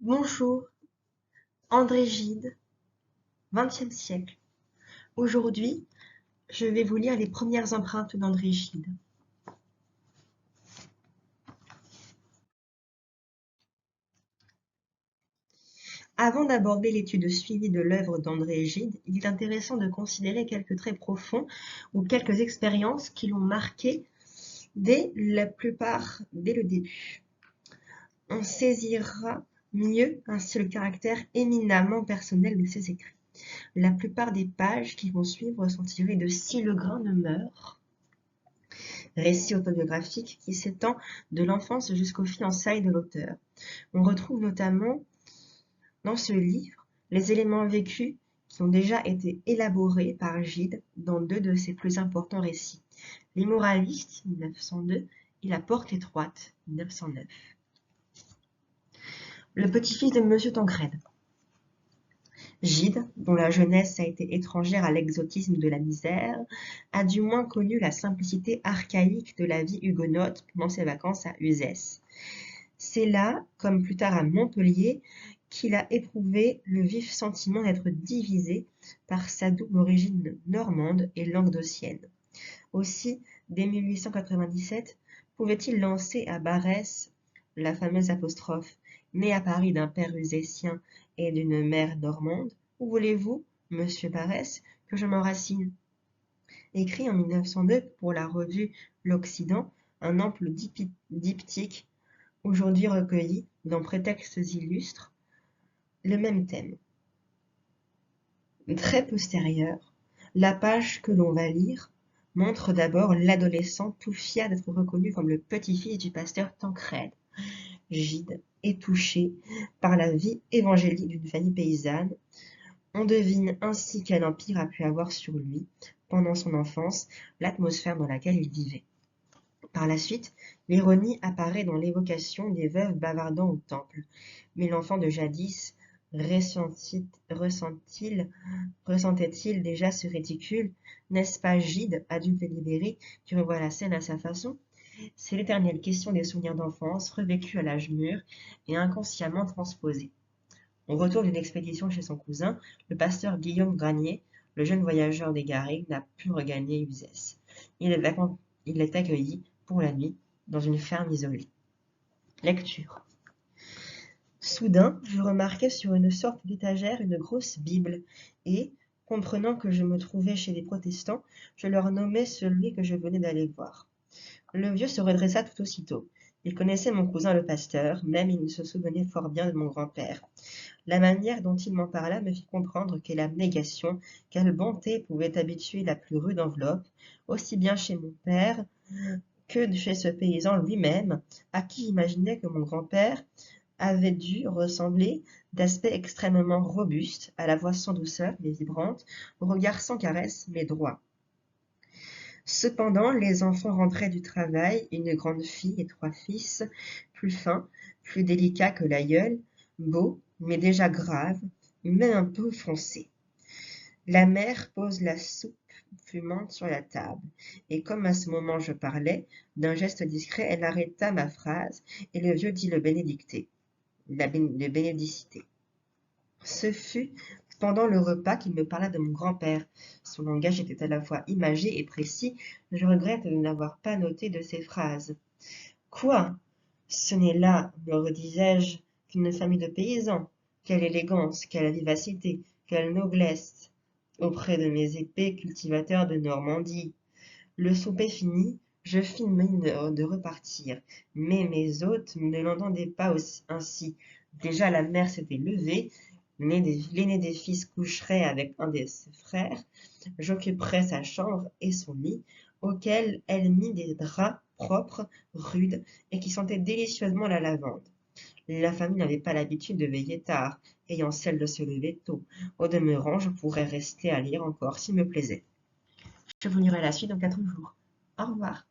Bonjour, André Gide, XXe siècle. Aujourd'hui, je vais vous lire les premières empreintes d'André Gide. Avant d'aborder l'étude suivie de l'œuvre d'André Gide, il est intéressant de considérer quelques traits profonds ou quelques expériences qui l'ont marqué dès le début. On saisira mieux ainsi le caractère éminemment personnel de ses écrits. La plupart des pages qui vont suivre sont tirées de Si le grain ne meurt, récit autobiographique qui s'étend de l'enfance jusqu'aux fiançailles de l'auteur. On retrouve notamment dans ce livre les éléments vécus qui ont déjà été élaborés par Gide dans deux de ses plus importants récits, Les Moralistes, 1902, et La Porte étroite, 1909. Le petit-fils de Monsieur Tancrède. Gide, dont la jeunesse a été étrangère à l'exotisme de la misère, a du moins connu la simplicité archaïque de la vie huguenote pendant ses vacances à Uzès. C'est là, comme plus tard à Montpellier, qu'il a éprouvé le vif sentiment d'être divisé par sa double origine normande et languedocienne. Aussi, dès 1897, pouvait-il lancer à Barès la fameuse apostrophe « Né à Paris d'un père uzésien et d'une mère normande, où voulez-vous, monsieur Barès, que je m'enracine ?» Écrit en 1902 pour la revue L'Occident, un ample diptyque, aujourd'hui recueilli dans Prétextes illustres, le même thème. Très postérieure, la page que l'on va lire montre d'abord l'adolescent tout fier d'être reconnu comme le petit-fils du pasteur Tancrède. Gide est touché par la vie évangélique d'une famille paysanne. On devine ainsi quel empire a pu avoir sur lui, pendant son enfance, l'atmosphère dans laquelle il vivait. Par la suite, l'ironie apparaît dans l'évocation des veuves bavardant au temple. Mais l'enfant de jadis ressentait-il déjà ce ridicule? N'est-ce pas Gide, adulte et libéré, qui revoit la scène à sa façon? C'est l'éternelle question des souvenirs d'enfance, revécus à l'âge mûr et inconsciemment transposés. Au retour d'une expédition chez son cousin, le pasteur Guillaume Granier, le jeune voyageur des Garrigues, n'a pu regagner Uzès. Il est accueilli, pour la nuit, dans une ferme isolée. Lecture. Soudain, je remarquai sur une sorte d'étagère une grosse Bible, et, comprenant que je me trouvais chez les protestants, je leur nommai celui que je venais d'aller voir. Le vieux se redressa tout aussitôt. Il connaissait mon cousin le pasteur, même il se souvenait fort bien de mon grand-père. La manière dont il m'en parla me fit comprendre quelle abnégation, quelle bonté pouvait habituer la plus rude enveloppe, aussi bien chez mon père que chez ce paysan lui-même, à qui j'imaginais que mon grand-père avait dû ressembler, d'aspect extrêmement robuste, à la voix sans douceur mais vibrante, au regard sans caresse mais droit. Cependant, les enfants rentraient du travail, une grande fille et trois fils, plus fins, plus délicats que l'aïeul, beaux, mais déjà graves, même un peu foncés. La mère pose la soupe fumante sur la table, et comme à ce moment je parlais, d'un geste discret, elle arrêta ma phrase, et le vieux dit le bénédicité. Ce fut pendant le repas qu'il me parla de mon grand-père. Son langage était à la fois imagé et précis. Je regrette de n'avoir pas noté de ses phrases. Quoi? Ce n'est là, me redisais-je, qu'une famille de paysans. Quelle élégance, quelle vivacité, quelle noblesse auprès de mes épais cultivateurs de Normandie. Le souper fini, je fis mine de repartir, mais mes hôtes ne l'entendaient pas ainsi. Déjà la mère s'était levée, l'aîné des fils coucherait avec un de ses frères, j'occuperais sa chambre et son lit, auquel elle mit des draps propres, rudes, et qui sentaient délicieusement la lavande. La famille n'avait pas l'habitude de veiller tard, ayant celle de se lever tôt. Au demeurant, je pourrais rester à lire encore s'il me plaisait. Je vous lirai la suite dans 4 jours. Au revoir.